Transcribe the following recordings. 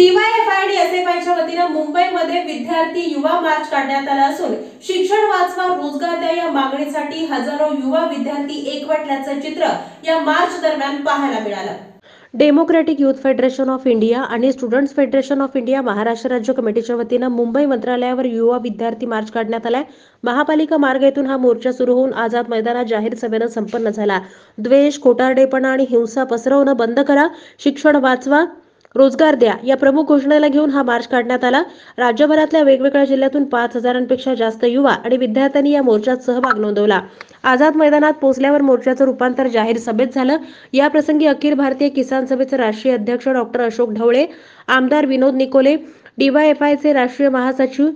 DYFI आणि SFIच्या वतीनं मुंबईमध्ये विद्यार्थी युवा मार्च काढण्यात आला असून शिक्षण वाचवा रोजगार द्या या मागणीसाठी हजारो युवा विद्यार्थी एकवटल्याचं चित्र या मार्च दरम्यान पाहायला मिळालं। Democratic youth federation of India आणि students federation of India Maharashtra राज्य कमिटीच्या वतीनं मुंबई मंत्रालयावर युवा विद्यार्थी मार्च काढण्यात आलाय। महापालिका मार्ग येथून हा मोर्चा सुरू होऊन आझाद मैदानात जाहीर सभेनं संपन्न झाला। द्वेष, खोटारडेपणा आणि हिंसा पसरवणं बंद करा, शिक्षण वाचवा, रोजगार द्या या प्रमुख घोषणेला घेऊन हा मार्च काढण्यात आला। राज्यभरातल्या वेगवेगळ्या जिल्ह्यातून 5,000पेक्षा जास्त युवा आणि विद्यार्थ्यांनी या मोर्चात सहभाग नोंदवला। आझाद मैदानात पोहोचल्यावर मोर्चाचं रूपांतर जाहीर सभेत झालं। या प्रसंगी अखिल भारतीय किसान सभेचे राष्ट्रीय अध्यक्ष डॉक्टर अशोक ढवळे, आमदार विनोद निकोले, DYFIचे राष्ट्रीय महासचिव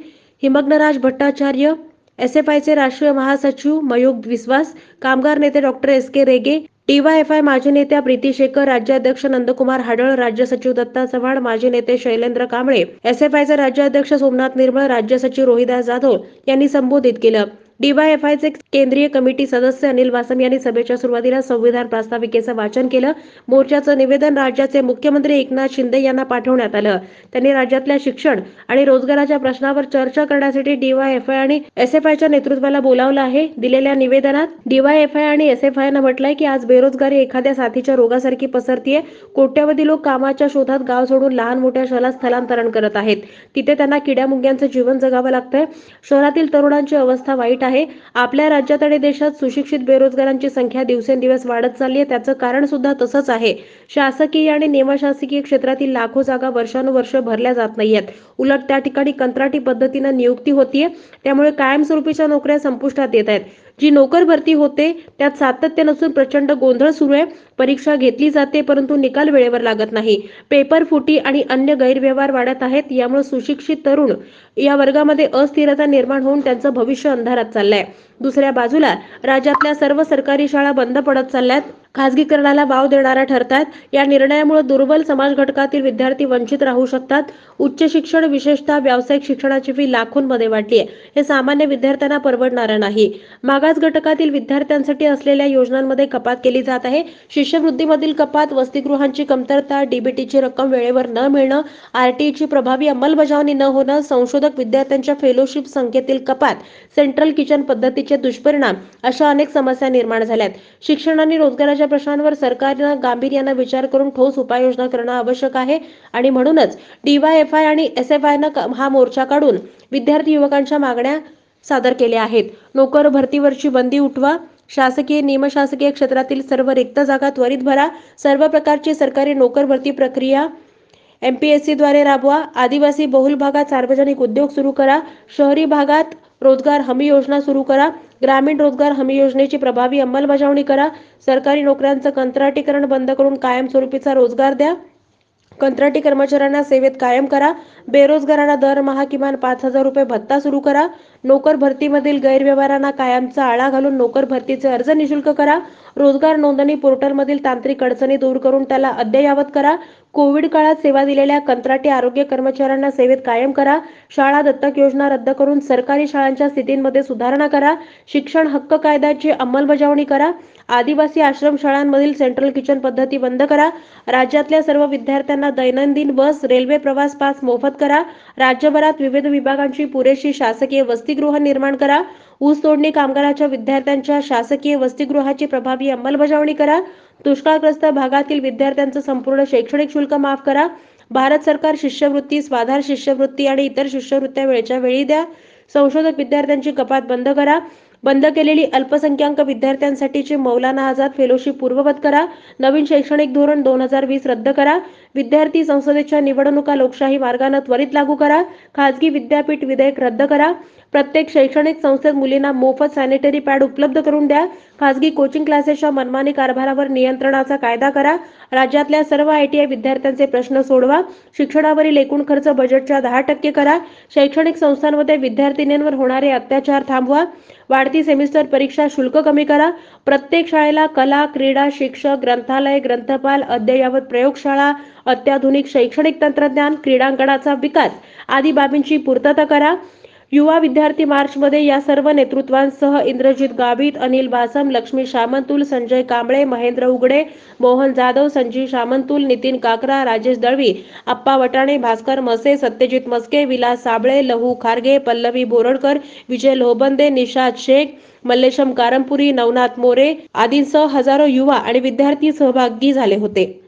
हिमग्नराज भट्टाचार्य, SFIचे राष्ट्रीय महासचिव मयूख विश्वास, कामगार नेते डॉक्टर SK रेगे, DYFI माजी नेत्या प्रीती शेखर, राज्याध्यक्ष नंदकुमार हाडळ, राज्य सचिव दत्ता चव्हाण, माजी नेते शैलेंद्र कांबळे, SFIचे राज्याध्यक्ष सोमनाथ निर्मळ, राज्य सचिव रोहिदास जाधव यांनी संबोधित केलं। DYFIचे केंद्रीय कमिटी सदस्य अनिल वासम यांनी सभेच्या सुरुवातीला संविधान प्रास्ताविकेचं वाचन केलं। मोर्चाचं निवेदन राज्याचे मुख्यमंत्री एकनाथ शिंदे यांना पाठवण्यात आलं। त्यांनी राज्यातल्या शिक्षण आणि रोजगाराच्या प्रश्नावर चर्चा करण्यासाठी DYFI आणि SFIच्या नेतृत्वाला बोलावलं आहे। दिलेल्या निवेदनात DYFI आणि SFIनं म्हटलंय की आज बेरोजगारी एखाद्या साथीच्या रोगासारखी पसरतीये। कोट्यवधी लोक कामाच्या शोधात गाव सोडून लहान मोठ्या शहरात स्थलांतरण करत आहेत। तिथे त्यांना किड्यामुंग्यांचं जीवन जगावं लागतंय। शहरातील तरुणांची अवस्था वाईट आहे। आपल्या राज्यात आणि देशात सुशिक्षित बेरोजगारांची संख्या दिवसेंदिवस वाढत चालली आहे। त्याचं कारण सुद्धा तसंच आहे। शासकीय आणि निमशासकीय क्षेत्रातील लाखो जागा वर्षानुवर्ष भरल्या जात नाहीयेत। उलट त्या ठिकाणी कंत्राटी पद्धतीनं नियुक्ती होतीये। त्यामुळे कायमस्वरूपीच्या नोकऱ्या संपुष्टात येत आहेत। जी नोकर भरती होते त्यात सातत्य नसून प्रचंड गोंधळ सुरू आहे। परीक्षा घेतली जाते परंतु निकाल वेळेवर लागत नाही। पेपर फुटी आणि अन्य गैरव्यवहार वाढत आहेत। यामुळे सुशिक्षित तरुण या वर्गामध्ये अस्थिरता निर्माण होऊन त्यांचं भविष्य अंधारात चाललंय। दुसऱ्या बाजूला राज्यातल्या सर्व सरकारी शाळा बंद पडत चालल्यात, खासगीकरणाला वाव देणाऱ्या ठरतात। या निर्णयामुळे दुर्बल समाज घटकातील विद्यार्थी वंचित राहू शकतात। उच्च शिक्षण विशेषतः व्यावसायिक शिक्षणाची फी लाखोंमध्ये वाढली आहे। हे सामान्य विद्यार्थ्यांना परवडणारं नाही। मागास घटकातील विद्यार्थ्यांसाठी असलेल्या योजनांमध्ये कपात केली जात आहे। शिष्यवृत्तीमधील कपात, वसतिगृहांची कमतरता, DBTची रक्कम वेळेवर न मिळणं, RTEची प्रभावी अंमलबजावणी न होणं, संशोधक विद्यार्थ्यांच्या फेलोशिप संख्येतील कपात, सेंट्रल किचन पद्धतीचे दुष्परिणाम अशा अनेक समस्या निर्माण झाल्यात। शिक्षण आणि रोजगाराच्या प्रश्नांवर सरकारनं गांभीर्यानं विचार करून ठोस उपाययोजना करणं आवश्यक आहे आणि म्हणूनच DYFI आणि SFIनं हा मोर्चा काढून विद्यार्थी युवकांच्या मागण्या सादर केल्या आहेत। नोकर भरतीवरची बंदी उठवा, शासकीय निमशासकीय क्षेत्रातील सर्व रिक्त जागा त्वरित भरा, सर्व प्रकारची सरकारी नोकर भरती प्रक्रिया MPSC द्वारे राबवा, आदिवासी बहुल भागात सार्वजनिक उद्योग सुरू करा, शहरी भागात रोजगार हमी योजना सुरू करा, ग्रामीण रोजगार हमी योजनेची प्रभावी अंमलबजावणी करा, सरकारी नोकऱ्यांचं कंत्राटीकरण बंद करून कायमस्वरूपीचा रोजगार द्या, कंत्राटी कर्मचाऱ्यांना सेवेत कायम करा, बेरोजगारांना दरमहा किमान 5,000 रुपये भत्ता सुरू करा, नोकर भरतीमधील गैरव्यवहारांना कायमचा आळा घालून नोकर भरतीचे अर्ज निशुल्क करा, रोजगार नोंदणी पोर्टलमधील तांत्रिक अडचणी दूर करून त्याला अद्ययावत करा, कोविड काळात सेवा दिलेल्या कंत्राटी आरोग्य कर्मचाऱ्यांना सेवेत कायम करा, शाळा दत्तक योजना रद्द करून सरकारी शाळांच्या स्थितींमध्ये सुधारणा करा, शिक्षण हक्क कायद्याची अंमलबजावणी करा, आदिवासी आश्रमशाळांमधील सेंट्रल किचन पद्धती बंद करा, राज्यातल्या सर्व विद्यार्थ्यांना दैनंदिन बस, रेल्वे प्रवास पास मोफत करा, राज्यभरात विविध विभागांची पुरेशी शासकीय वसतिगृह निर्माण करा, ऊस तोडणी कामगाराच्या विद्यार्थ्यांच्या शासकीय वसतिगृहाची प्रभावी अंमलबजावणी करा, दुष्काळग्रस्त भागातील विद्यार्थ्यांचं संपूर्ण शैक्षणिक शुल्क माफ करा, भारत सरकार शिष्यवृत्ती, स्वाधार शिष्यवृत्ती आणि इतर शिष्यवृत्त्या वेळच्या वेळी द्या, संशोधक विद्यार्थ्यांची कपात बंद करा, बंद केलेली अल्पसंख्याक विद्यार्थ्यांसाठीची मौलाना आझाद फेलोशिप पूर्ववत करा, नवीन शैक्षणिक धोरण 2020 रद्द करा, विद्यार्थी संसदेच्या निवडणुका लोकशाही मार्गाने त्वरित लागू करा, खासगी विद्यापीठ विधेयक रद्द करा, प्रत्येक शैक्षणिक संस्थेत मुलींना मोफत सॅनिटरी पॅड उपलब्ध करून द्या, खासगी कोचिंग क्लासेसच्या मनमानी कारभारावर नियंत्रणाचा कायदा करा, राज्यातल्या सर्व ITI विद्यार्थ्यांचे प्रश्न सोडवा, शिक्षणावरील एकूण खर्च बजेटच्या 10% करा, शैक्षणिक संस्थांमध्ये विद्यार्थिनींवर होणारे अत्याचार थांबवा, वाढती सेमिस्टर परीक्षा शुल्क कमी करा, प्रत्येक शाळेला कला, क्रीडा, शिक्षक, ग्रंथालय, ग्रंथपाल, अद्ययावत प्रयोगशाळा, अत्याधुनिक शैक्षणिक तंत्रज्ञान, क्रीडांगणाचा विकास आदी बाबींची पूर्तता करा, युवा विद्यार्थी मार्चमध्ये या सर्व नेतृत्वांसह इंद्रजित गावित, अनिल बासम, लक्ष्मी सामंतुल, संजय कांबळे, महेंद्र उगडे, मोहन जाधव, संजीव सामंतुल, नितीन काकरा, राजेश दळवी, आप्पा वटाणे, भास्कर मसे, सत्यजित मस्के, विलास साबळे, लहू खारगे, पल्लवी बोरडकर, विजय लोहबंदे, निशाद शेख, मल्लेशम कारंपुरी, नवनाथ मोरे आदींसह हजारो युवा आणि विद्यार्थी सहभागी झाले होते.